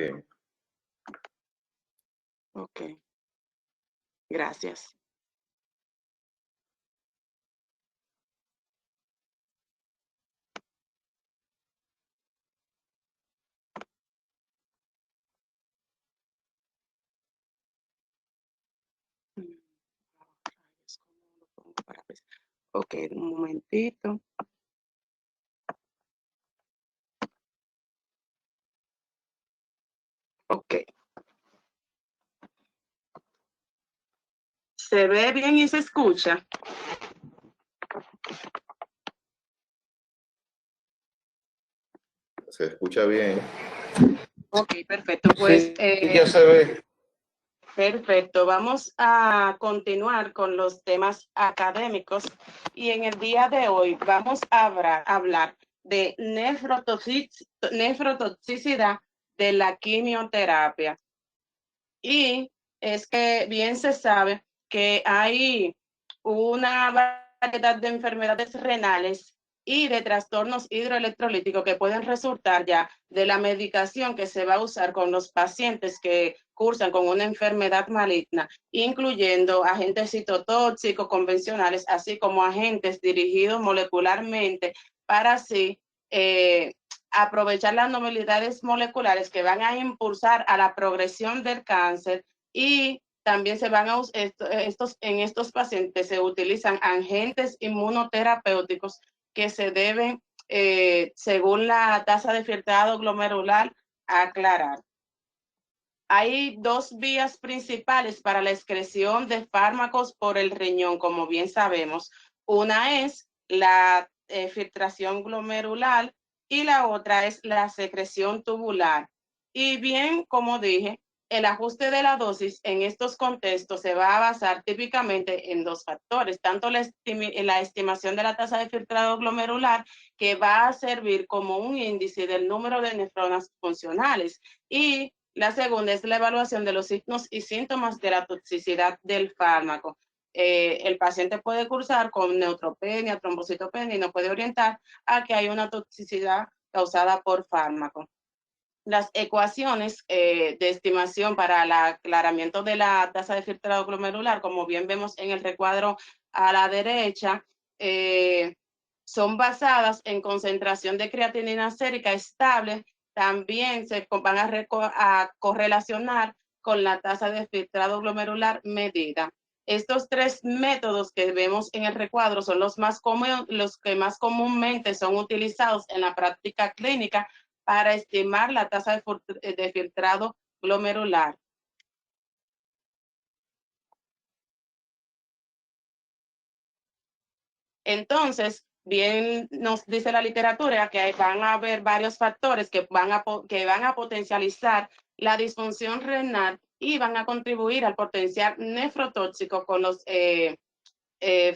Bien. Ok, gracias. Ok, un momentito. Ok. ¿Se ve bien y se escucha? Se escucha bien. Ok, perfecto. Pues Sí, ya se ve. perfecto. Vamos a continuar con los temas académicos y en el día de hoy vamos a hablar de nefrotoxicidad de la quimioterapia. Y es que bien se sabe que hay una variedad de enfermedades renales y de trastornos hidroelectrolíticos que pueden resultar ya de la medicación que se va a usar con los pacientes que cursan con una enfermedad maligna, incluyendo agentes citotóxicos convencionales, así como agentes dirigidos molecularmente para así aprovechar las novedades moleculares que van a impulsar a la progresión del cáncer y también se van a en estos pacientes se utilizan agentes inmunoterapéuticos que se deben, según la tasa de filtrado glomerular, aclarar. Hay dos vías principales para la excreción de fármacos por el riñón, como bien sabemos. Una es la filtración glomerular y la otra es la secreción tubular. Y bien, como dije, el ajuste de la dosis en estos contextos se va a basar típicamente en dos factores, tanto la estimación de la tasa de filtrado glomerular, que va a servir como un índice del número de nefronas funcionales, y la segunda es la evaluación de los signos y síntomas de la toxicidad del fármaco. El paciente puede cursar con neutropenia, trombocitopenia y no puede orientar a que hay una toxicidad causada por fármaco. Las ecuaciones de estimación para el aclaramiento de la tasa de filtrado glomerular, como bien vemos en el recuadro a la derecha, son basadas en concentración de creatinina sérica estable. También se van a correlacionar con la tasa de filtrado glomerular medida. Estos tres métodos que vemos en el recuadro son los que más comúnmente son utilizados en la práctica clínica para estimar la tasa de filtrado glomerular. Entonces, bien nos dice la literatura que van a haber varios factores que van a potencializar la disfunción renal y van a contribuir al potencial nefrotóxico con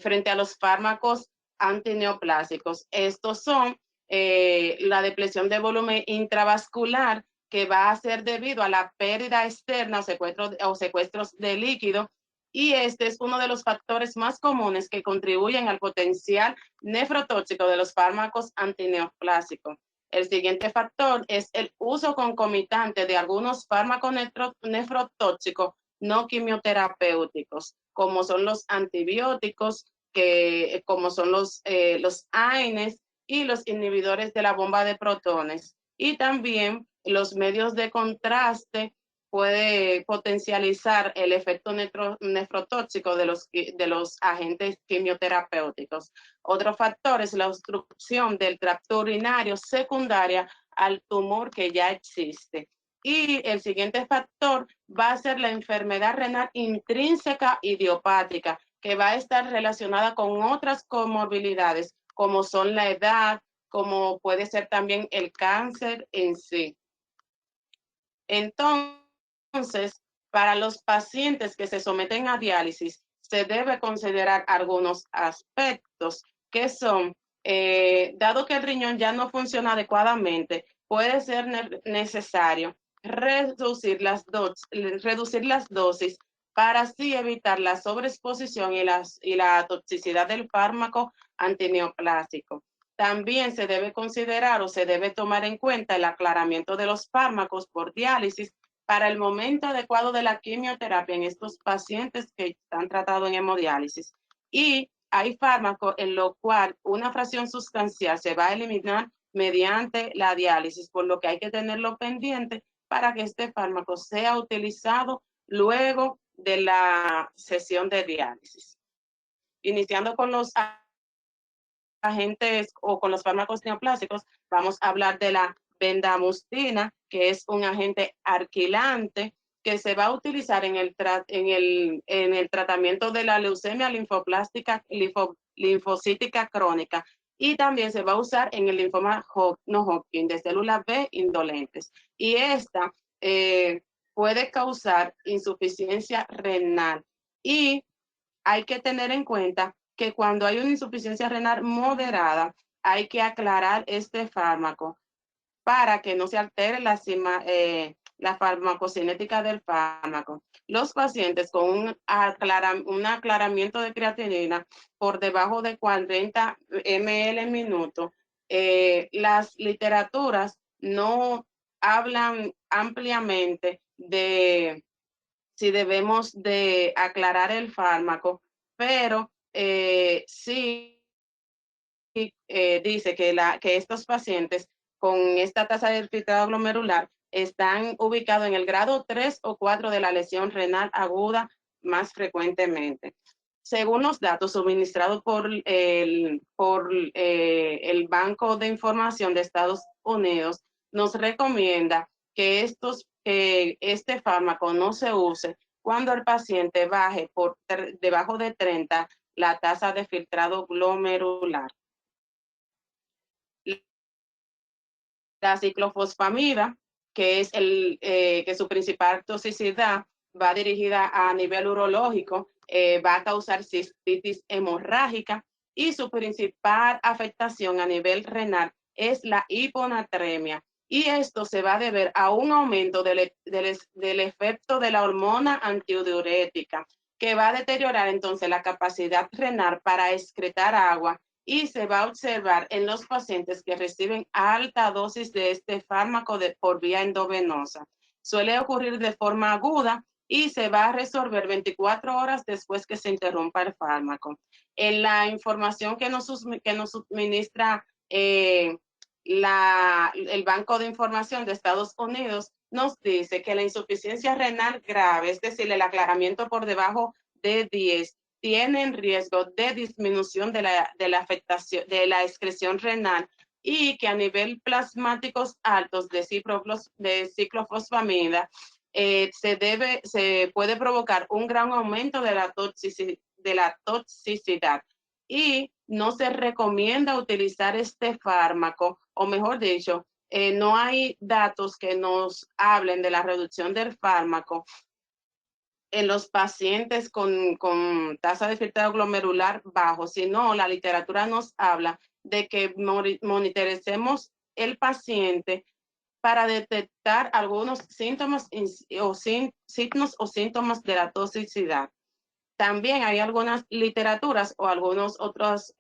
frente a los fármacos antineoplásicos. Estos son la depresión de volumen intravascular, que va a ser debido a la pérdida externa o secuestros de líquido, y este es uno de los factores más comunes que contribuyen al potencial nefrotóxico de los fármacos antineoplásicos. El siguiente factor es el uso concomitante de algunos fármacos nefrotóxicos no quimioterapéuticos, como son los antibióticos, como son los AINES y los inhibidores de la bomba de protones. Y también los medios de contraste puede potencializar el efecto nefrotóxico de los agentes quimioterapéuticos. Otro factor es la obstrucción del tracto urinario secundaria al tumor que ya existe. Y el siguiente factor va a ser la enfermedad renal intrínseca idiopática, que va a estar relacionada con otras comorbilidades, como son la edad, como puede ser también el cáncer en sí. Entonces, para los pacientes que se someten a diálisis, se debe considerar algunos aspectos que son, dado que el riñón ya no funciona adecuadamente, puede ser necesario reducir las dosis para así evitar la sobreexposición y la toxicidad del fármaco antineoplásico. También se debe considerar o se debe tomar en cuenta el aclaramiento de los fármacos por diálisis para el momento adecuado de la quimioterapia en estos pacientes que están tratados en hemodiálisis. Y hay fármacos en lo cual una fracción sustancial se va a eliminar mediante la diálisis, por lo que hay que tenerlo pendiente para que este fármaco sea utilizado luego de la sesión de diálisis. Iniciando con los agentes o con los fármacos neoplásicos, vamos a hablar de la bendamustina, que es un agente alquilante que se va a utilizar en el tratamiento de la leucemia linfocítica crónica, y también se va a usar en el linfoma no Hodgkin de células B indolentes. Y esta puede causar insuficiencia renal. Y hay que tener en cuenta que cuando hay una insuficiencia renal moderada, hay que aclarar este fármaco para que no se altere la farmacocinética del fármaco. Los pacientes con un aclaramiento de creatinina por debajo de 40 ml en minuto, las literaturas no hablan ampliamente de si debemos de aclarar el fármaco, pero sí dice que estos pacientes con esta tasa de filtrado glomerular están ubicados en el grado 3 o 4 de la lesión renal aguda más frecuentemente. Según los datos suministrados por el Banco de Información de Estados Unidos, nos recomienda que este fármaco no se use cuando el paciente baje por debajo de 30 la tasa de filtrado glomerular. La ciclofosfamida, que es que su principal toxicidad va dirigida a nivel urológico, va a causar cistitis hemorrágica, y su principal afectación a nivel renal es la hiponatremia. Y esto se va a deber a un aumento del efecto de la hormona antidiurética, que va a deteriorar entonces la capacidad renal para excretar agua, y se va a observar en los pacientes que reciben alta dosis de este fármaco por vía endovenosa. Suele ocurrir de forma aguda y se va a resolver 24 horas después que se interrumpa el fármaco. En la información que nos suministra el Banco de Información de Estados Unidos, nos dice que la insuficiencia renal grave, es decir, el aclaramiento por debajo de 10, tienen riesgo de disminución de la afectación de la excreción renal, y que a nivel plasmáticos altos de ciclofosfamida se puede provocar un gran aumento de la toxicidad, y no se recomienda utilizar este fármaco, o mejor dicho, no hay datos que nos hablen de la reducción del fármaco en los pacientes con tasa de filtrado glomerular bajo, sino la literatura nos habla de que monitoricemos el paciente para detectar algunos síntomas o signos o síntomas de la toxicidad. También hay algunas literaturas o algunos otros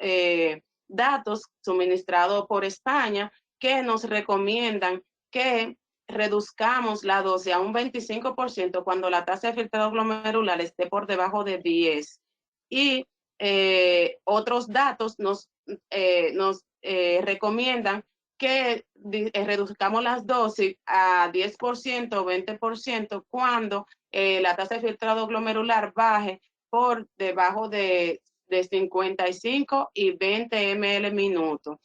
datos suministrados por España que nos recomiendan que reduzcamos la dosis a un 25% cuando la tasa de filtrado glomerular esté por debajo de 10. Y otros datos nos recomiendan que reduzcamos las dosis a 10% o 20% cuando la tasa de filtrado glomerular baje por debajo de 55 y 20 ml minuto.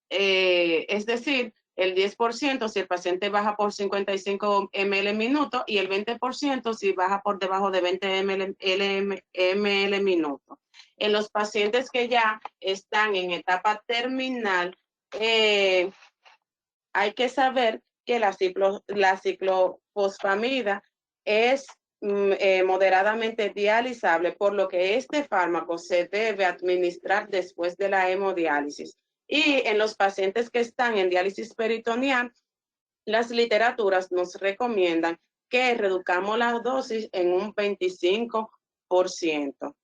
Es decir, el 10% si el paciente baja por 55 ml minuto, y el 20% si baja por debajo de 20 ml minuto. En los pacientes que ya están en etapa terminal, hay que saber que la ciclofosfamida es moderadamente dializable, por lo que este fármaco se debe administrar después de la hemodiálisis. Y en los pacientes que están en diálisis peritoneal, las literaturas nos recomiendan que reduzcamos la dosis en un 25%.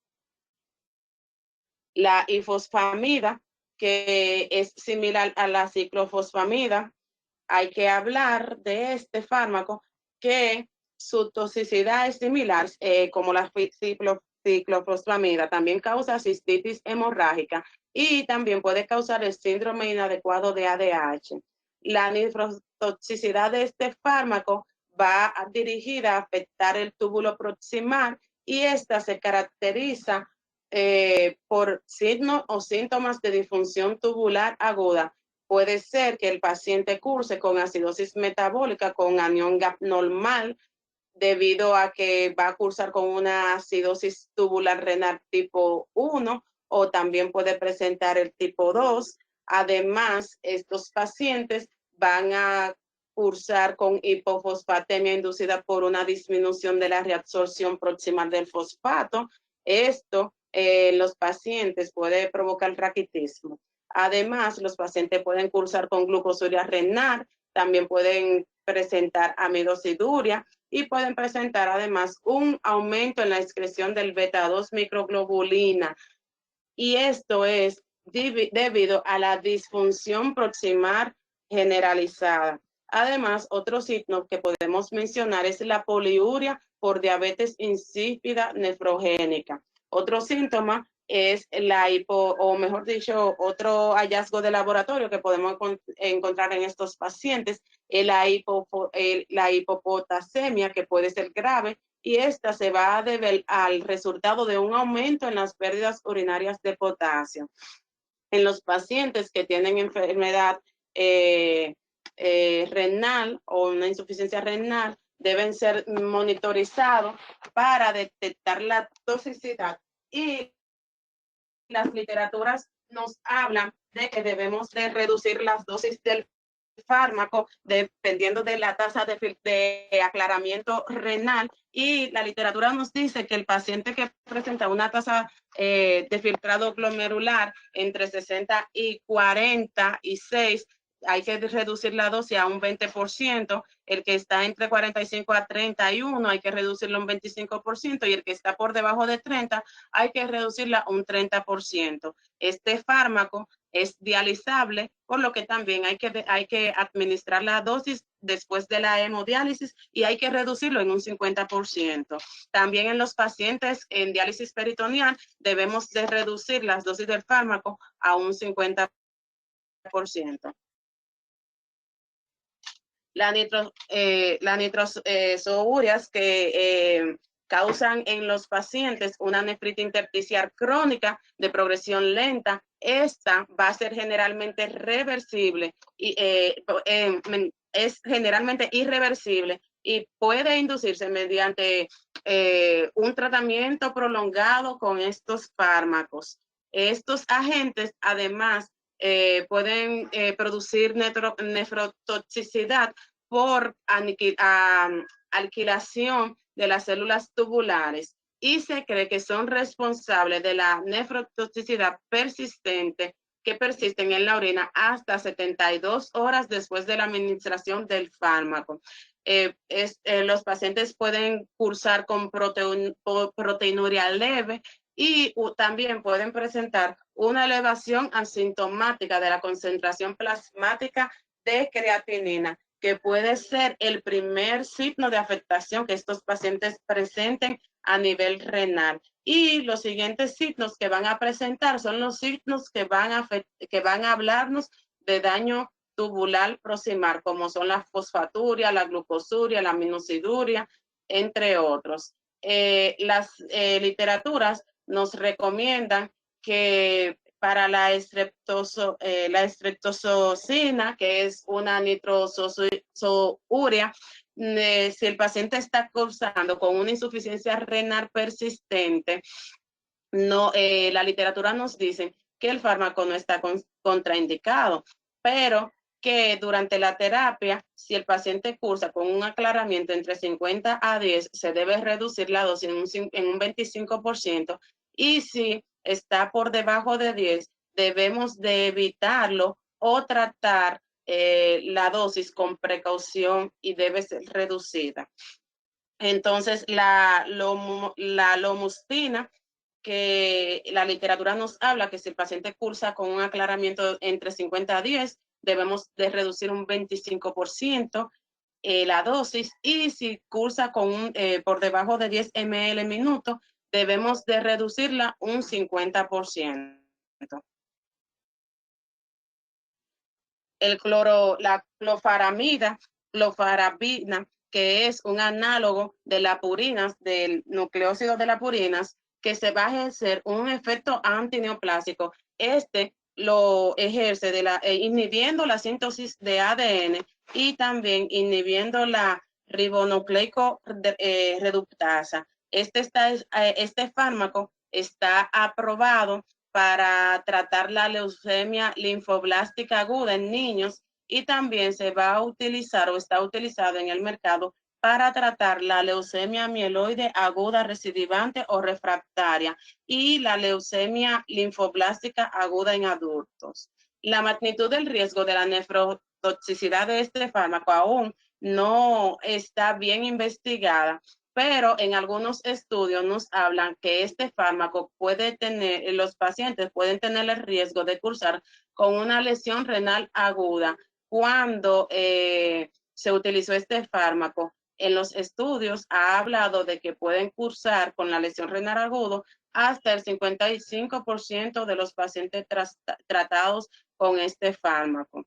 La ifosfamida que es similar a la ciclofosfamida. Hay que hablar de este fármaco que su toxicidad es similar, como la ciclofosfamida. También causa cistitis hemorrágica y también puede causar el síndrome inadecuado de ADH. La nefrotoxicidad de este fármaco va dirigida a afectar el túbulo proximal y esta se caracteriza por signos o síntomas de disfunción tubular aguda. Puede ser que el paciente curse con acidosis metabólica, con anión GAP normal, debido a que va a cursar con una acidosis tubular renal tipo 1 o también puede presentar el tipo 2. Además, estos pacientes van a cursar con hipofosfatemia inducida por una disminución de la reabsorción proximal del fosfato. Esto en los pacientes puede provocar raquitismo. Además, los pacientes pueden cursar con glucosuria renal, también pueden presentar amilosiduria y pueden presentar además un aumento en la excreción del beta-2 microglobulina. Y esto es debido a la disfunción proximal generalizada. Además, otro signo que podemos mencionar es la poliuria por diabetes insípida nefrogénica. Otro síntoma es la o mejor dicho, otro hallazgo de laboratorio que podemos encontrar en estos pacientes es la hipopotasemia, que puede ser grave, y esta se va a deber al resultado de un aumento en las pérdidas urinarias de potasio. En los pacientes que tienen enfermedad renal o una insuficiencia renal, deben ser monitorizados para detectar la toxicidad, y las literaturas nos hablan de que debemos de reducir las dosis del fármaco dependiendo de la tasa de aclaramiento renal, y la literatura nos dice que el paciente que presenta una tasa de filtrado glomerular entre 60 y 46, hay que reducir la dosis a un 20%, el que está entre 45 a 31 hay que reducirlo un 25%, y el que está por debajo de 30 hay que reducirla un 30%. Este fármaco es dializable, por lo que también hay que administrar la dosis después de la hemodiálisis y hay que reducirlo en un 50%. También en los pacientes en diálisis peritoneal debemos de reducir las dosis del fármaco a un 50%. La nitrosoureas que causan en los pacientes una nefritis intersticial crónica de progresión lenta. Esta va a ser generalmente reversible y es generalmente irreversible y puede inducirse mediante un tratamiento prolongado con estos fármacos. Estos agentes, además, pueden producir nefrotoxicidad por alquilación de las células tubulares, y se cree que son responsables de la nefrotoxicidad persistente que persisten en la orina hasta 72 horas después de la administración del fármaco. Los pacientes pueden cursar con proteinuria leve y también pueden presentar una elevación asintomática de la concentración plasmática de creatinina, que puede ser el primer signo de afectación que estos pacientes presenten a nivel renal. Y los siguientes signos que van a presentar son los signos que van a hablarnos de daño tubular proximal, como son la fosfaturia, la glucosuria, la aminosiduria, entre otros. Las literaturas nos recomiendan que para la estreptozocina, que es una nitrosourea, si el paciente está cursando con una insuficiencia renal persistente, no, la literatura nos dice que el fármaco no está contraindicado, pero que durante la terapia, si el paciente cursa con un aclaramiento entre 50 a 10, se debe reducir la dosis en un 25%, y si está por debajo de 10, debemos de evitarlo o tratar la dosis con precaución y debe ser reducida. Entonces, la lomustina, que la literatura nos habla que si el paciente cursa con un aclaramiento entre 50 a 10, debemos de reducir un 25% la dosis, y si cursa con por debajo de 10 ml minuto, debemos de reducirla un 50%. La clofarabina, que es un análogo de la purinas, del nucleócido de la purinas, que se va a ejercer un efecto antineoplásico. Este lo ejerce inhibiendo la síntesis de ADN y también inhibiendo la ribonucleico reductasa. Este fármaco está aprobado para tratar la leucemia linfoblástica aguda en niños, y también se va a utilizar o está utilizado en el mercado para tratar la leucemia mieloide aguda recidivante o refractaria y la leucemia linfoblástica aguda en adultos. La magnitud del riesgo de la nefrotoxicidad de este fármaco aún no está bien investigada, pero en algunos estudios nos hablan que este fármaco los pacientes pueden tener el riesgo de cursar con una lesión renal aguda cuando se utilizó este fármaco. En los estudios ha hablado de que pueden cursar con la lesión renal aguda hasta el 55% de los pacientes tratados con este fármaco.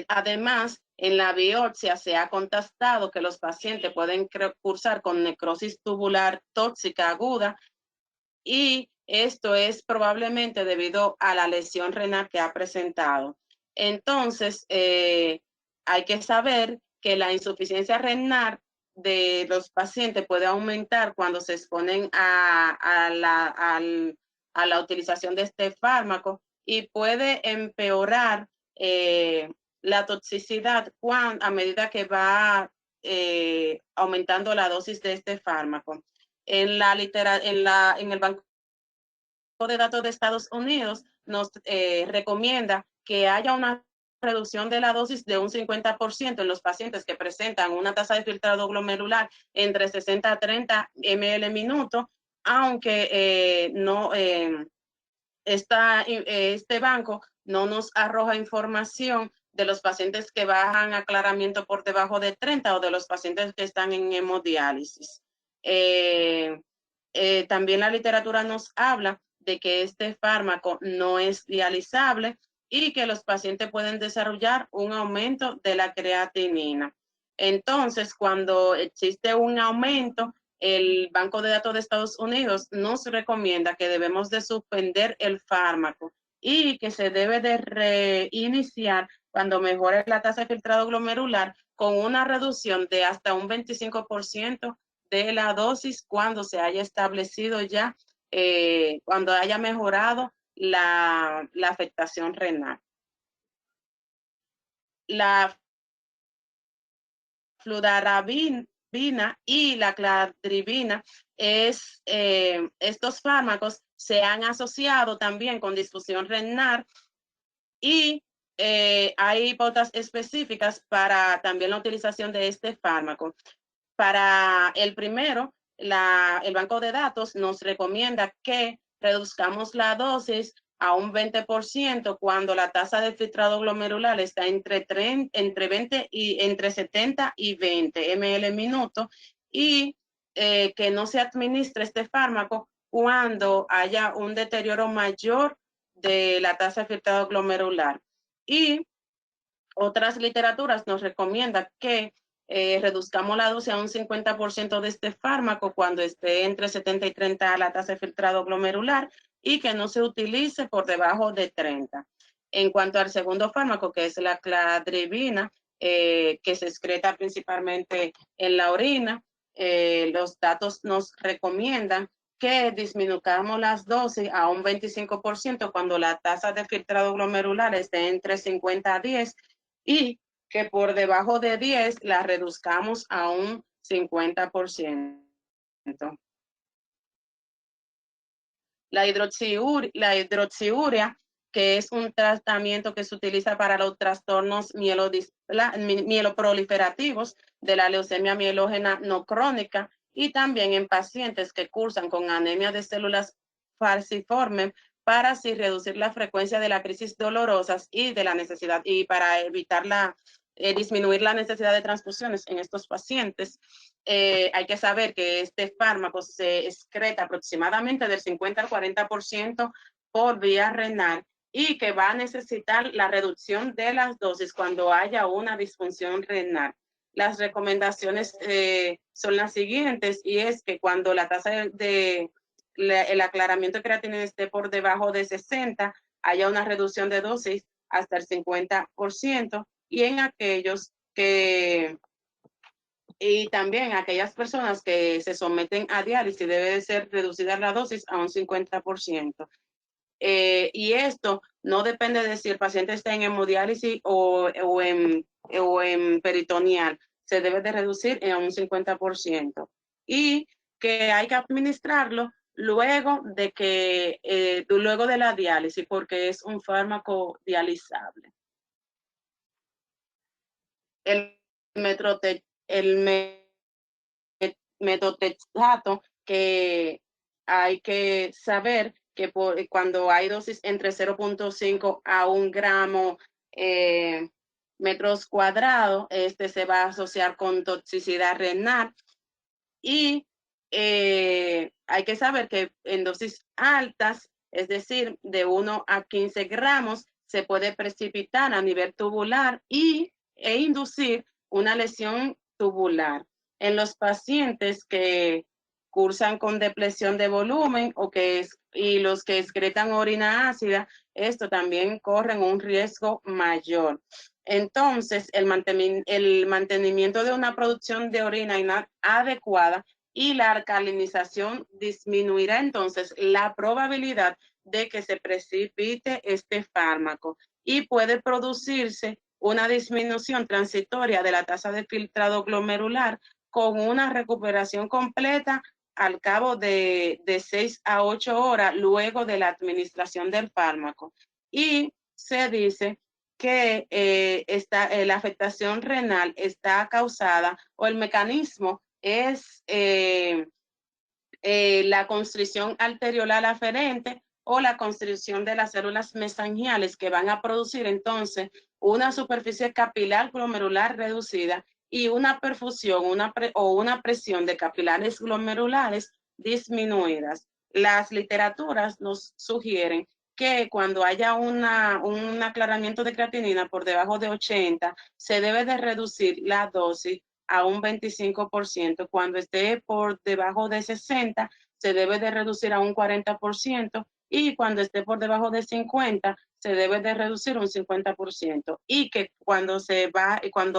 Además, en la biopsia se ha constatado que los pacientes pueden cursar con necrosis tubular tóxica aguda, y esto es probablemente debido a la lesión renal que ha presentado. Entonces, hay que saber que la insuficiencia renal de los pacientes puede aumentar cuando se exponen a la utilización de este fármaco, y puede empeorar la toxicidad a medida que va aumentando la dosis de este fármaco. En el Banco de Datos de Estados Unidos nos recomienda que haya una reducción de la dosis de un 50% en los pacientes que presentan una tasa de filtrado glomerular entre 60 a 30 ml minuto, aunque este banco no nos arroja información de los pacientes que bajan aclaramiento por debajo de 30 o de los pacientes que están en hemodiálisis. También la literatura nos habla de que este fármaco no es dializable y que los pacientes pueden desarrollar un aumento de la creatinina. Entonces, cuando existe un aumento, el Banco de Datos de Estados Unidos nos recomienda que debemos de suspender el fármaco y que se debe de reiniciar cuando mejore la tasa de filtrado glomerular con una reducción de hasta un 25% de la dosis cuando se haya establecido ya, cuando haya mejorado la afectación renal. La fludarabina y la cladribina estos fármacos se han asociado también con disfunción renal, y hay pautas específicas para también la utilización de este fármaco. Para el primero, el banco de datos nos recomienda que reduzcamos la dosis a un 20% cuando la tasa de filtrado glomerular está entre 70 y 20 ml minuto, y que no se administre este fármaco cuando haya un deterioro mayor de la tasa de filtrado glomerular. Y otras literaturas nos recomiendan que reduzcamos la dosis a un 50% de este fármaco cuando esté entre 70 y 30 la tasa de filtrado glomerular, y que no se utilice por debajo de 30. En cuanto al segundo fármaco, que es la cladribina, que se excreta principalmente en la orina, los datos nos recomiendan que disminuyamos las dosis a un 25% cuando la tasa de filtrado glomerular esté entre 50 a 10, y que por debajo de 10 la reduzcamos a un 50%. La hidroxiurea, que es un tratamiento que se utiliza para los trastornos mieloproliferativos de la leucemia mielógena no crónica, y también en pacientes que cursan con anemia de células falciformes para así reducir la frecuencia de la crisis dolorosas y de la necesidad y para evitar disminuir la necesidad de transfusiones en estos pacientes. Hay que saber que este fármaco se excreta aproximadamente del 50 al 40% por vía renal y que va a necesitar la reducción de las dosis cuando haya una disfunción renal. Las recomendaciones son las siguientes, y es que cuando la tasa el aclaramiento de creatinina esté por debajo de 60, haya una reducción de dosis hasta el 50%, y en aquellos que y también aquellas personas que se someten a diálisis debe de ser reducida la dosis a un 50%. Y esto no depende de si el paciente está en hemodiálisis o en peritoneal, se debe de reducir en un 50%. Y que hay que administrarlo luego de la diálisis, porque es un fármaco dializable. El metotrexato, que hay que saber que cuando hay dosis entre 0.5 a 1 gramo metros cuadrados, este se va a asociar con toxicidad renal, y hay que saber que en dosis altas, es decir, de 1 a 15 gramos, se puede precipitar a nivel tubular e inducir una lesión tubular. En los pacientes que cursan con depresión de volumen y los que excretan orina ácida, esto también corren un riesgo mayor. Entonces, el mantenimiento de una producción de orina adecuada y la alcalinización disminuirá entonces la probabilidad de que se precipite este fármaco, y puede producirse una disminución transitoria de la tasa de filtrado glomerular con una recuperación completa al cabo de 6 a 8 horas luego de la administración del fármaco. Y se dice que la afectación renal está causada, o el mecanismo es la constricción arteriolar aferente o la constricción de las células mesangiales, que van a producir entonces una superficie capilar glomerular reducida y una perfusión o una presión de capilares glomerulares disminuidas. Las literaturas nos sugieren que cuando haya un aclaramiento de creatinina por debajo de 80, se debe de reducir la dosis a un 25%. Cuando esté por debajo de 60, se debe de reducir a un 40%, y cuando esté por debajo de 50, se debe de reducir un 50%, y que cuando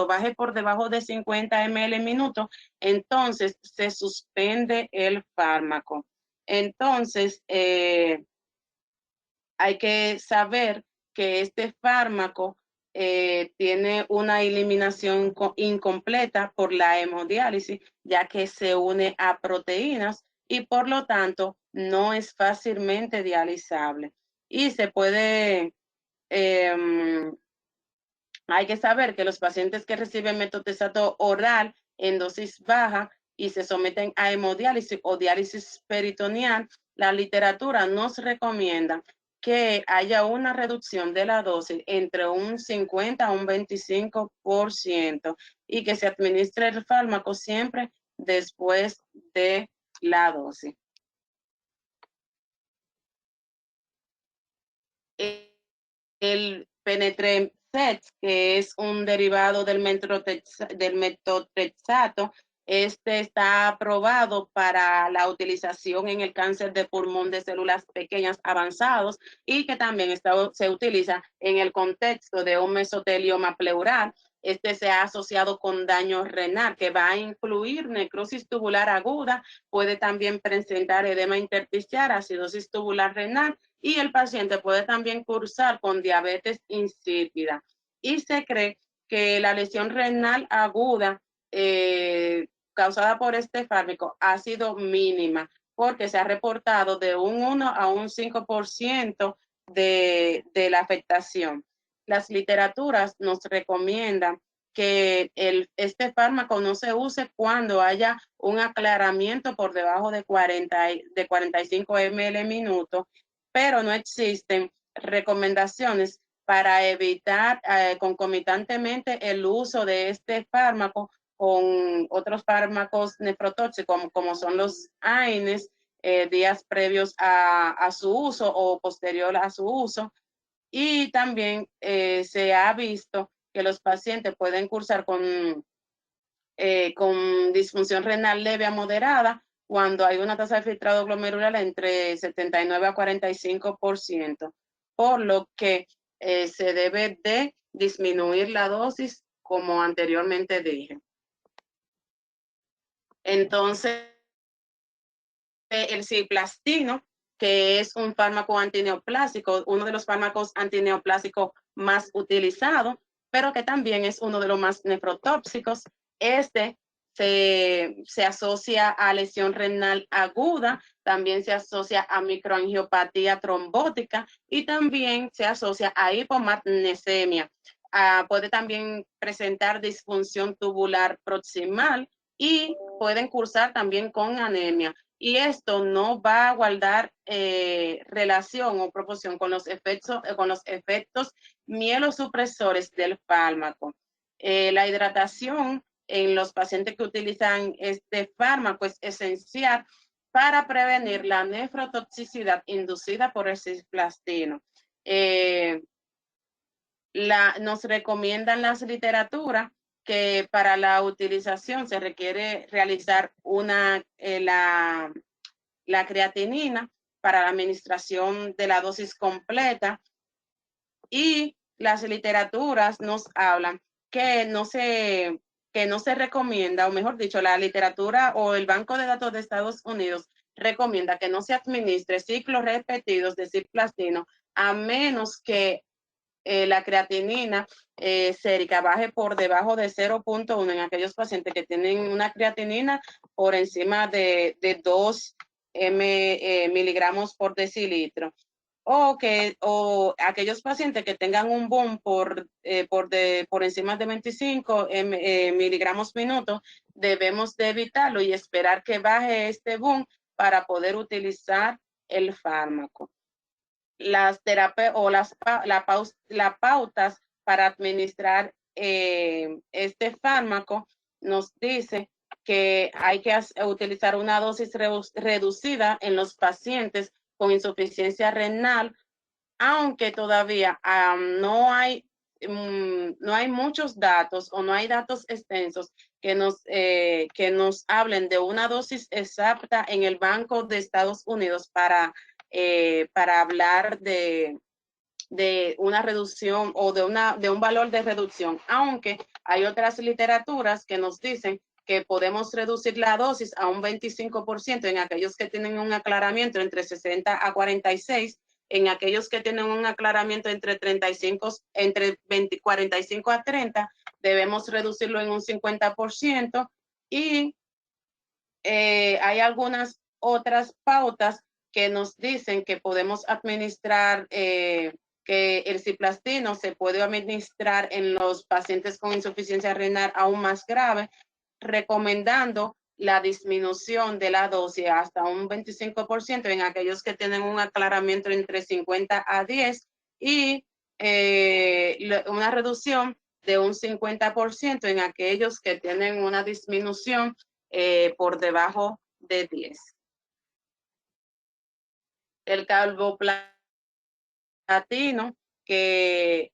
baje por debajo de 50 ml minuto, entonces se suspende el fármaco. Entonces, hay que saber que este fármaco tiene una eliminación incompleta por la hemodiálisis, ya que se une a proteínas y por lo tanto no es fácilmente dializable. Y hay que saber que los pacientes que reciben metotrexato oral en dosis baja y se someten a hemodiálisis o diálisis peritoneal, la literatura nos recomienda que haya una reducción de la dosis entre un 50 a un 25%, y que se administre el fármaco siempre después de la dosis. El Penetrexed, que es un derivado del metotrexato, este está aprobado para la utilización en el cáncer de pulmón de células pequeñas avanzados, y que también se utiliza en el contexto de un mesotelioma pleural. Este se ha asociado con daño renal, que va a incluir necrosis tubular aguda, puede también presentar edema intersticial, acidosis tubular renal, y el paciente puede también cursar con diabetes insípida. Y se cree que la lesión renal aguda causada por este fármaco ha sido mínima, porque se ha reportado de un 1 a un 5% de la afectación. Las literaturas nos recomiendan que este fármaco no se use cuando haya un aclaramiento por debajo de 45 ml minuto, pero no existen recomendaciones para evitar concomitantemente el uso de este fármaco con otros fármacos nefrotóxicos como son los AINES, días previos a su uso o posterior a su uso. Y también se ha visto que los pacientes pueden cursar con disfunción renal leve a moderada cuando hay una tasa de filtrado glomerular entre 79 a 45%, por lo que se debe de disminuir la dosis como anteriormente dije. Entonces, el ciplastino, que es un fármaco antineoplásico, uno de los fármacos antineoplásicos más utilizados, pero que también es uno de los más nefrotóxicos. Este se asocia a lesión renal aguda, también se asocia a microangiopatía trombótica y también se asocia a hipomagnesemia. Puede también presentar disfunción tubular proximal y pueden cursar también con anemia. Y esto no va a guardar relación o proporción con los efectos mielosupresores del fármaco. La hidratación en los pacientes que utilizan este fármaco es esencial para prevenir la nefrotoxicidad inducida por el cisplastino. Nos recomiendan las literaturas que para la utilización se requiere realizar la creatinina para la administración de la dosis completa, y las literaturas nos hablan que no se recomienda, o mejor dicho, la literatura o el Banco de Datos de Estados Unidos recomienda que no se administre ciclos repetidos de cisplastino a menos que la creatinina sérica baje por debajo de 0.1 en aquellos pacientes que tienen una creatinina por encima de 2 miligramos por decilitro. O aquellos pacientes que tengan un boom por encima de 25 miligramos minuto, debemos de evitarlo y esperar que baje este boom para poder utilizar el fármaco. Las terapias o las pautas para administrar este fármaco nos dice que hay que utilizar una dosis reducida en los pacientes con insuficiencia renal, aunque todavía no hay muchos datos o no hay datos extensos que nos hablen de una dosis exacta en el Banco de Estados Unidos para hablar de una reducción o de un valor de reducción, aunque hay otras literaturas que nos dicen que podemos reducir la dosis a un 25% en aquellos que tienen un aclaramiento entre 60 a 46, en aquellos que tienen un aclaramiento entre 45 a 30, debemos reducirlo en un 50%, y hay algunas otras pautas que nos dicen que podemos administrar, que el ciplastino se puede administrar en los pacientes con insuficiencia renal aún más grave, recomendando la disminución de la dosis hasta un 25% en aquellos que tienen un aclaramiento entre 50 a 10 y una reducción de un 50% en aquellos que tienen una disminución por debajo de 10. El carboplatino, que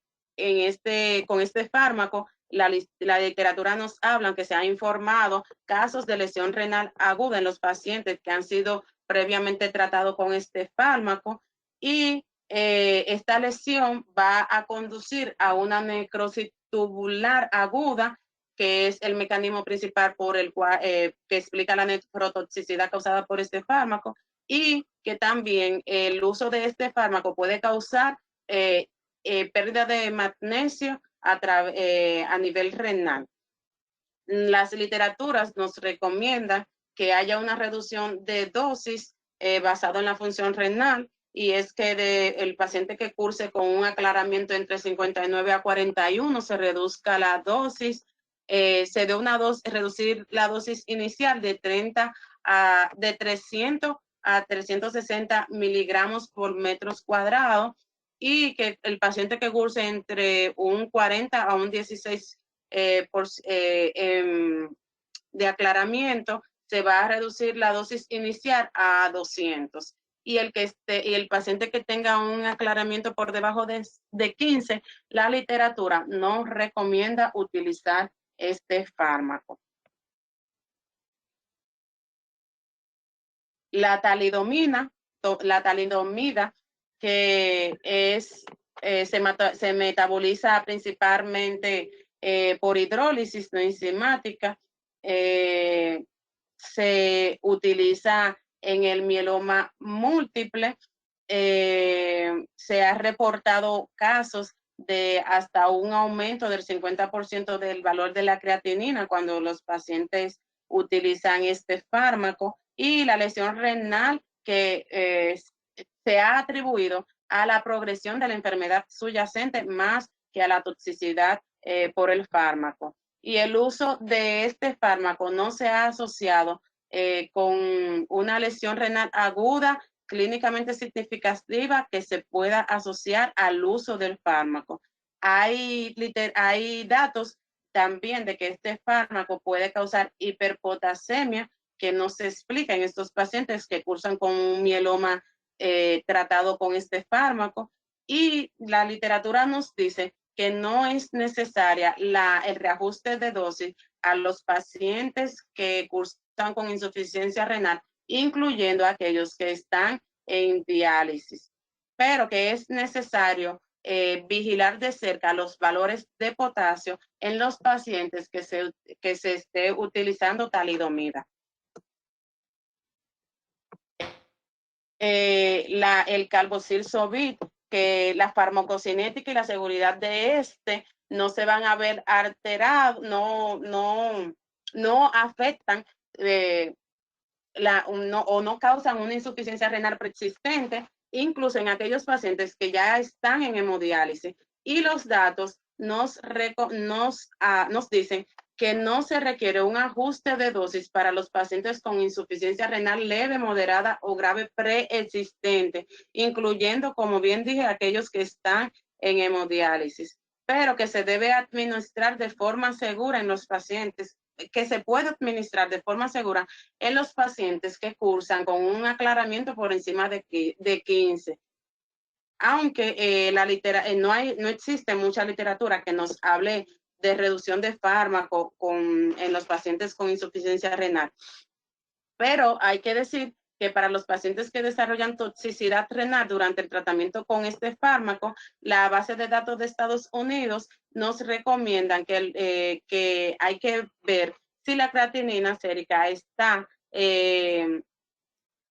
con este fármaco, la literatura nos habla que se ha informado casos de lesión renal aguda en los pacientes que han sido previamente tratados con este fármaco, y esta lesión va a conducir a una necrosis tubular aguda, que es el mecanismo principal por el cual que explica la nefrotoxicidad causada por este fármaco, y que también el uso de este fármaco puede causar pérdida de magnesio a nivel renal. Las literaturas nos recomiendan que haya una reducción de dosis basado en la función renal, y es que el paciente que curse con un aclaramiento entre 59 a 41 se reduzca la dosis se dé una dosis, reducir la dosis inicial de 300 a 360 miligramos por metros cuadrados, y que el paciente que curse entre un 40 a un 16 de aclaramiento, se va a reducir la dosis inicial a 200. Y el paciente que tenga un aclaramiento por debajo de 15, la literatura no recomienda utilizar este fármaco. La talidomida, que se metaboliza principalmente por hidrólisis no enzimática, se utiliza en el mieloma múltiple. Se ha reportado casos de hasta un aumento del 50% del valor de la creatinina cuando los pacientes utilizan este fármaco, y la lesión renal que se ha atribuido a la progresión de la enfermedad subyacente más que a la toxicidad por el fármaco. Y el uso de este fármaco no se ha asociado con una lesión renal aguda clínicamente significativa que se pueda asociar al uso del fármaco. Hay datos también de que este fármaco puede causar hiperpotasemia, que no se explica en estos pacientes que cursan con un mieloma tratado con este fármaco. Y la literatura nos dice que no es necesaria el reajuste de dosis a los pacientes que cursan con insuficiencia renal, incluyendo aquellos que están en diálisis, pero que es necesario vigilar de cerca los valores de potasio en los pacientes que se esté utilizando talidomida. El Calbocil-Sovit, que la farmacocinética y la seguridad de este no se van a ver alterados, no afectan o no causan una insuficiencia renal persistente, incluso en aquellos pacientes que ya están en hemodiálisis. Y los datos nos dicen que no se requiere un ajuste de dosis para los pacientes con insuficiencia renal leve, moderada o grave preexistente, incluyendo, como bien dije, aquellos que están en hemodiálisis, pero que se debe administrar de forma segura en los pacientes, que se puede administrar de forma segura en los pacientes que cursan con un aclaramiento por encima de 15. Aunque no existe mucha literatura que nos hable de reducción de fármaco en los pacientes con insuficiencia renal. Pero hay que decir que para los pacientes que desarrollan toxicidad renal durante el tratamiento con este fármaco, la base de datos de Estados Unidos nos recomiendan que hay que ver si la creatinina sérica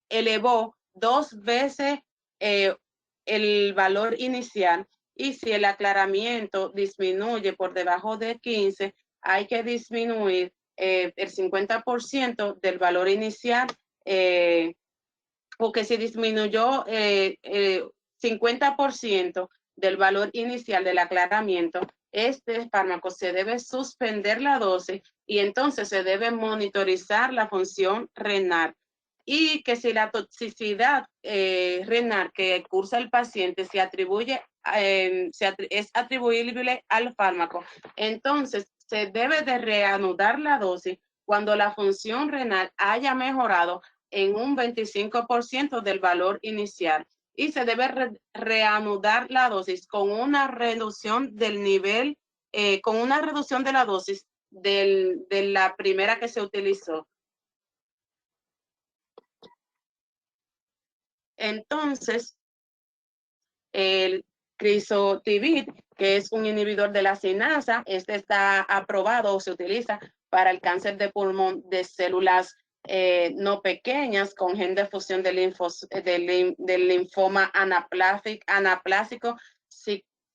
elevó 2 veces el valor inicial, y si el aclaramiento disminuye por debajo de 15, hay que disminuir el 50% del valor inicial, porque si disminuyó 50% del valor inicial del aclaramiento, este fármaco se debe suspender la dosis y entonces se debe monitorizar la función renal. Y que si la toxicidad renal que cursa el paciente es atribuible al fármaco, entonces se debe de reanudar la dosis cuando la función renal haya mejorado en un 25% del valor inicial, y se debe reanudar la dosis con una reducción del nivel, con una reducción de la dosis de la primera que se utilizó. Entonces, el crizotinib, que es un inhibidor de la cinasa, este está aprobado o se utiliza para el cáncer de pulmón de células no pequeñas con gen de fusión del linfoma anaplásico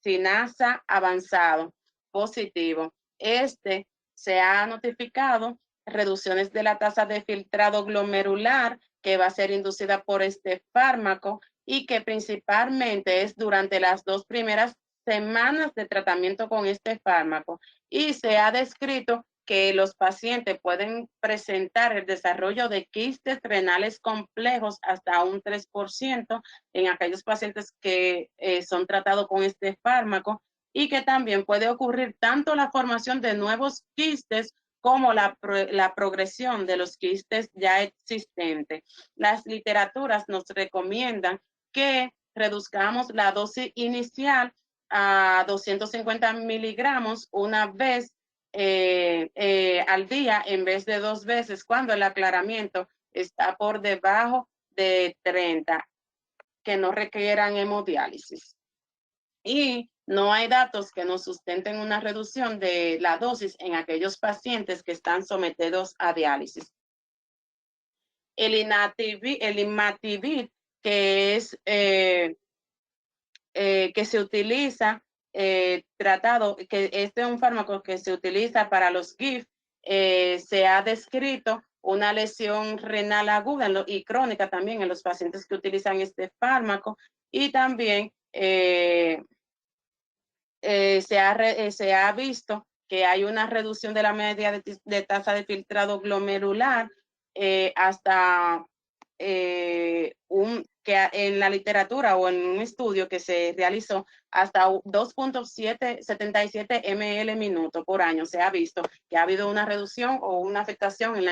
cinasa avanzado positivo. Este se ha notificado reducciones de la tasa de filtrado glomerular que va a ser inducida por este fármaco, y que principalmente es durante las 2 primeras semanas de tratamiento con este fármaco y se ha descrito que los pacientes pueden presentar el desarrollo de quistes renales complejos hasta un 3% en aquellos pacientes que son tratados con este fármaco, y que también puede ocurrir tanto la formación de nuevos quistes como la progresión de los quistes ya existentes. Las literaturas nos recomiendan que reduzcamos la dosis inicial a 250 miligramos una vez al día en vez de 2 veces cuando el aclaramiento está por debajo de 30, que no requieran hemodiálisis. Y no hay datos que nos sustenten una reducción de la dosis en aquellos pacientes que están sometidos a diálisis. El imatinib, que es que se utiliza tratado, que este es un fármaco que se utiliza para los GIF, se ha descrito una lesión renal aguda y crónica también en los pacientes que utilizan este fármaco, y también se ha visto que hay una reducción de la media de tasa de filtrado glomerular hasta que en la literatura o en un estudio que se realizó hasta 2.77 ml minuto por año se ha visto que ha habido una reducción o una afectación en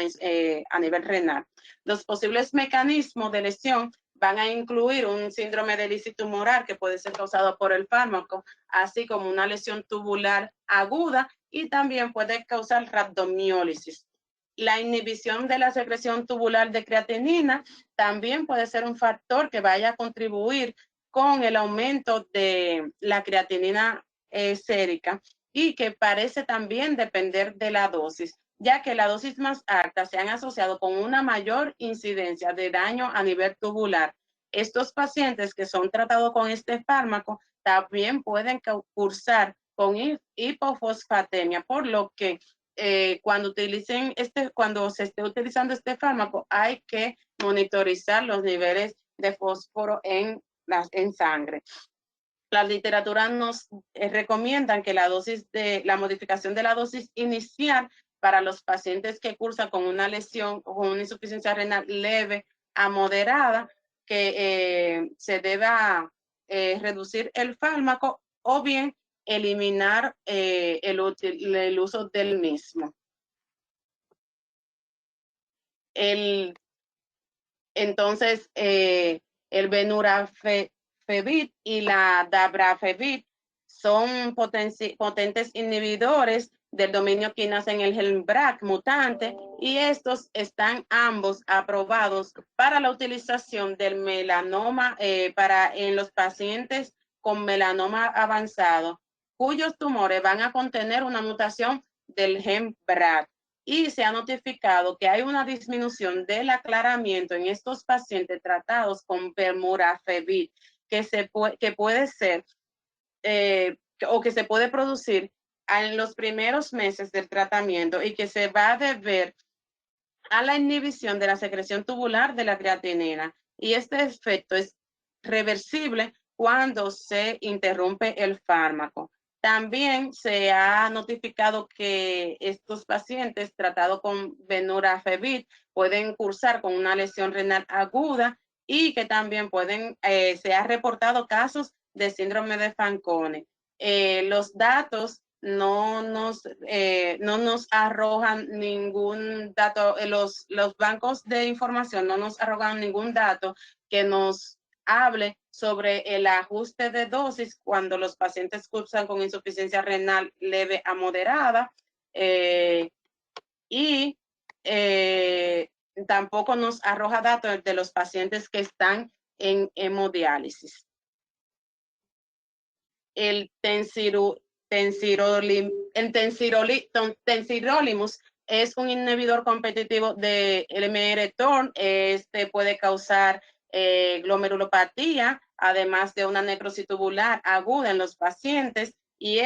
a nivel renal. Los posibles mecanismos de lesión van a incluir un síndrome de lisis tumoral que puede ser causado por el fármaco, así como una lesión tubular aguda, y también puede causar rabdomiólisis. La inhibición de la secreción tubular de creatinina también puede ser un factor que vaya a contribuir con el aumento de la creatinina sérica, y que parece también depender de la dosis, ya que la dosis más alta se han asociado con una mayor incidencia de daño a nivel tubular. Estos pacientes que son tratados con este fármaco también pueden cursar con hipofosfatemia, por lo que cuando se esté utilizando este fármaco hay que monitorizar los niveles de fósforo en sangre. Las literaturas nos recomiendan que la modificación de la dosis inicial para los pacientes que cursan con una lesión o con una insuficiencia renal leve a moderada, que se deba reducir el fármaco o bien eliminar el uso del mismo. Entonces, el benurafevib y la dabrafenib son potentes inhibidores del dominio quinasa en el HELM-BRAC mutante, y estos están ambos aprobados para la utilización del melanoma en los pacientes con melanoma avanzado, cuyos tumores van a contener una mutación del HELM-BRAC. Y se ha notificado que hay una disminución del aclaramiento en estos pacientes tratados con benurafenib, que puede ser o que se puede producir en los primeros meses del tratamiento, y que se va a deber a la inhibición de la secreción tubular de la creatinina. Y este efecto es reversible cuando se interrumpe el fármaco. También se ha notificado que estos pacientes tratados con benurafenib pueden cursar con una lesión renal aguda, y que también se ha reportado casos de síndrome de Fanconi. Los datos no nos arrojan ningún dato, los bancos de información no nos arrojan ningún dato que nos hable sobre el ajuste de dosis cuando los pacientes cursan con insuficiencia renal leve a moderada, y tampoco nos arroja datos de los pacientes que están en hemodiálisis. El tensirolimus es un inhibidor competitivo de LMR-TORN. Este puede causar glomerulopatía, además de una necrosis tubular aguda en los pacientes, y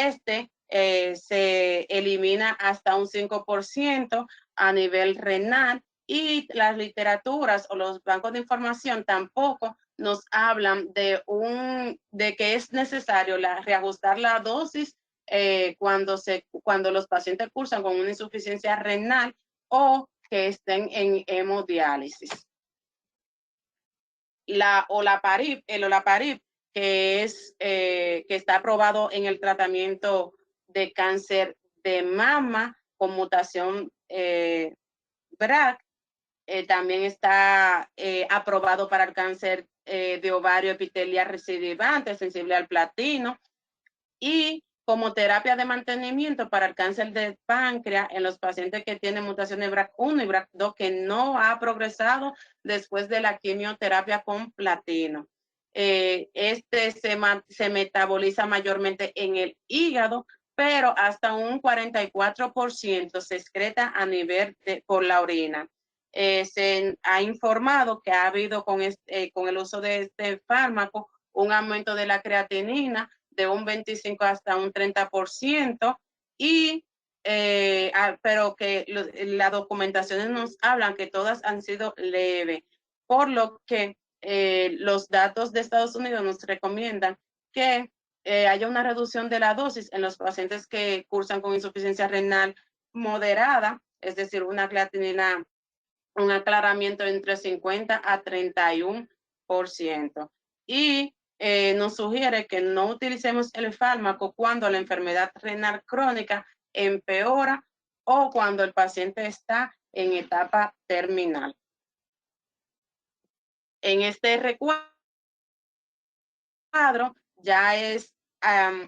se elimina hasta un 5% a nivel renal, y las literaturas o los bancos de información tampoco nos hablan de que es necesario reajustar la dosis cuando los pacientes cursan con una insuficiencia renal o que estén en hemodiálisis. El olaparib, que está aprobado en el tratamiento de cáncer de mama con mutación BRCA, también está aprobado para el cáncer de ovario epitelial recidivante sensible al platino, y como terapia de mantenimiento para el cáncer de páncreas en los pacientes que tienen mutaciones BRCA1 y BRCA2 que no ha progresado después de la quimioterapia con platino. Se metaboliza mayormente en el hígado, pero hasta un 44% se excreta a nivel por la orina. Se ha informado que ha habido con el uso de este fármaco un aumento de la creatinina de un 25 hasta un 30%, pero que las documentaciones nos hablan que todas han sido leves, por lo que los datos de Estados Unidos nos recomiendan que haya una reducción de la dosis en los pacientes que cursan con insuficiencia renal moderada, es decir, una creatinina, un aclaramiento entre 50 a 31%. Y nos sugiere que no utilicemos el fármaco cuando la enfermedad renal crónica empeora o cuando el paciente está en etapa terminal. En este recuadro ya es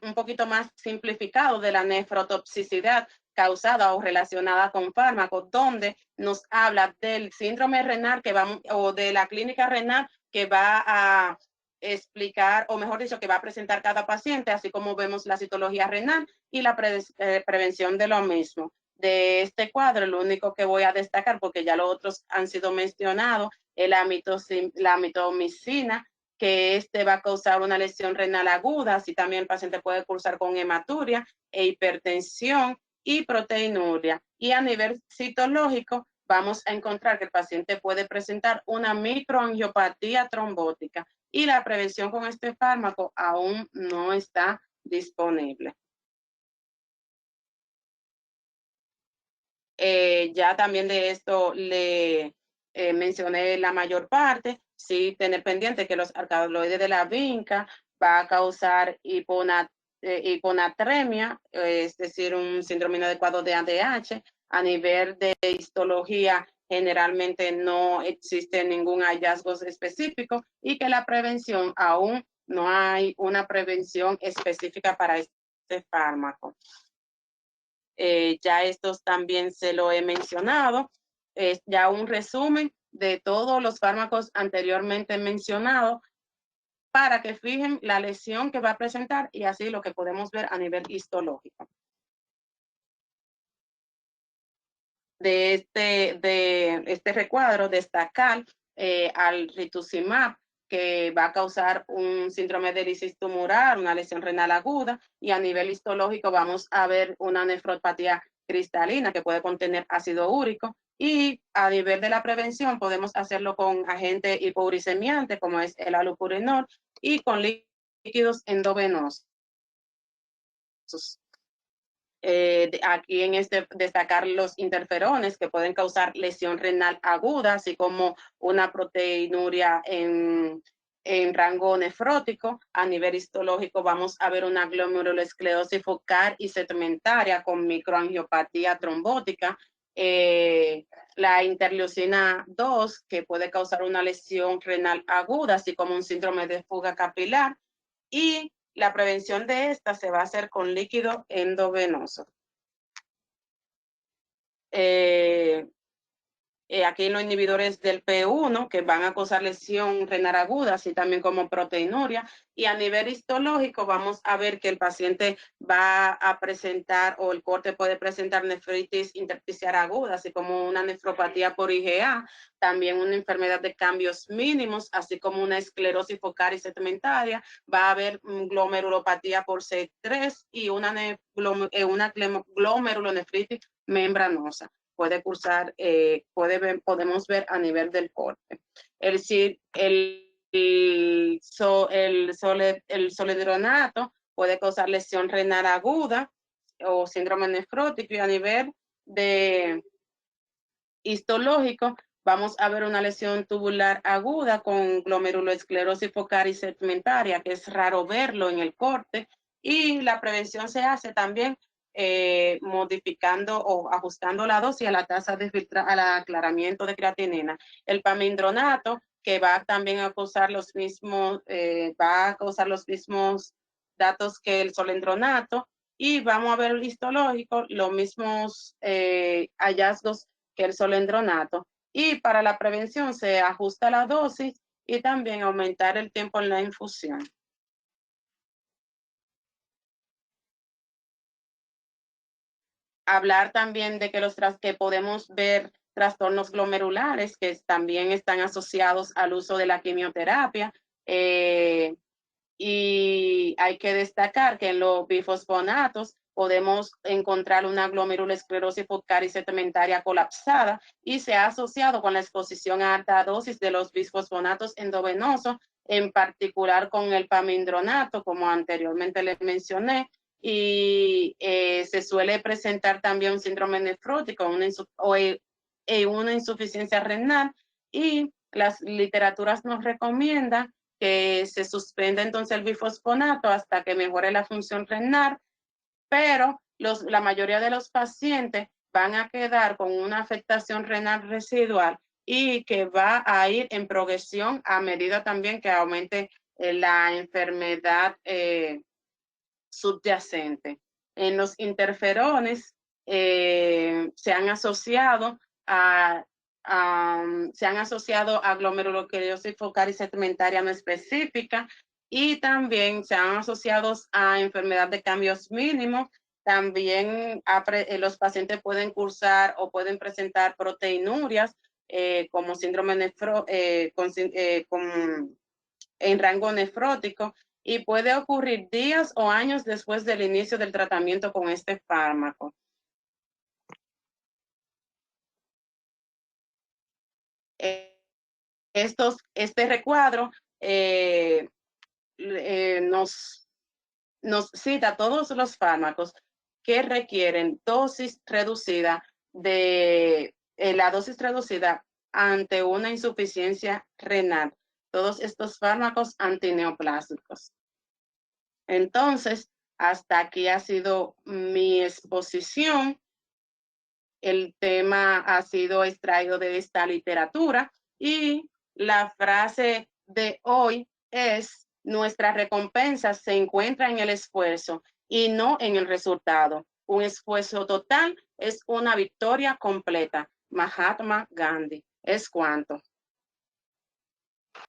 un poquito más simplificado de la nefrotoxicidad causada o relacionada con fármacos, donde nos habla del síndrome renal o de la clínica renal que va a explicar, o mejor dicho, que va a presentar cada paciente, así como vemos la citología renal y la prevención de lo mismo. De este cuadro, lo único que voy a destacar, porque ya los otros han sido mencionados, es la mitomicina, que va a causar una lesión renal aguda, así también el paciente puede cursar con hematuria e hipertensión y proteinuria. Y a nivel citológico, vamos a encontrar que el paciente puede presentar una microangiopatía trombótica y la prevención con este fármaco aún no está disponible. Ya también de esto le mencioné la mayor parte. Sí, tener pendiente que los alcaloides de la vinca va a causar hiponatremia, es decir, un síndrome inadecuado de ADH. A nivel de histología, generalmente no existe ningún hallazgo específico y que la prevención, aún no hay una prevención específica para este fármaco. Ya estos también se lo he mencionado. Es ya un resumen de todos los fármacos anteriormente mencionados para que fijen la lesión que va a presentar y así lo que podemos ver a nivel histológico. De este recuadro, destacar al rituximab, que va a causar un síndrome de lisis tumoral, una lesión renal aguda, y a nivel histológico vamos a ver una nefropatía cristalina que puede contener ácido úrico, y a nivel de la prevención podemos hacerlo con agentes hipouricemiantes como es el allopurinol y con líquidos endovenosos. Aquí en destacar los interferones que pueden causar lesión renal aguda, así como una proteinuria en rango nefrótico. A nivel histológico vamos a ver una glomerulosclerosis focal y segmentaria con microangiopatía trombótica. La interleucina 2, que puede causar una lesión renal aguda, así como un síndrome de fuga capilar, y la prevención de esta se va a hacer con líquido endovenoso. Aquí los inhibidores del P1 que van a causar lesión renal aguda, así también como proteinuria. Y a nivel histológico vamos a ver que el paciente va a presentar, o el corte puede presentar nefritis intersticial aguda, así como una nefropatía por IgA, también una enfermedad de cambios mínimos, así como una esclerosis focal y segmentaria. Va a haber glomerulopatía por C3 y una glomerulonefritis membranosa. Puede cursar, podemos ver a nivel del corte. El el soledronato puede causar lesión renal aguda o síndrome nefrótico, y a nivel de histológico vamos a ver una lesión tubular aguda con glomerulosclerosis focal y segmentaria, que es raro verlo en el corte, y la prevención se hace también modificando o ajustando la dosis a la tasa de al aclaramiento de creatinina. El pamindronato, que va también a causar los mismos, datos que el solendronato, y vamos a ver el histológico, los mismos hallazgos que el solendronato. Y para la prevención se ajusta la dosis y también aumentar el tiempo en la infusión. Hablar también de que que podemos ver trastornos glomerulares que también están asociados al uso de la quimioterapia. Y hay que destacar que en los bifosfonatos podemos encontrar una glomerulosclerosis focal y segmentaria colapsada, y se ha asociado con la exposición a alta dosis de los bifosfonatos endovenosos, en particular con el pamindronato, como anteriormente les mencioné, y se suele presentar también un síndrome nefrótico una insuficiencia renal, y las literaturas nos recomiendan que se suspende entonces el bifosfonato hasta que mejore la función renal, pero la mayoría de los pacientes van a quedar con una afectación renal residual y que va a ir en progresión a medida también que aumente la enfermedad subyacente. En los interferones se han asociado a glomerulosclerosis focal y segmentaria no específica, y también se han asociado a enfermedad de cambios mínimos. También los pacientes pueden cursar o pueden presentar proteinurias como síndrome en rango nefrótico, y puede ocurrir días o años después del inicio del tratamiento con este fármaco. Este recuadro nos cita todos los fármacos que requieren dosis reducida la dosis reducida ante una insuficiencia renal. Todos estos fármacos antineoplásicos. Entonces, hasta aquí ha sido mi exposición. El tema ha sido extraído de esta literatura, y la frase de hoy es: nuestra recompensa se encuentra en el esfuerzo y no en el resultado. Un esfuerzo total es una victoria completa. Mahatma Gandhi. Es cuanto.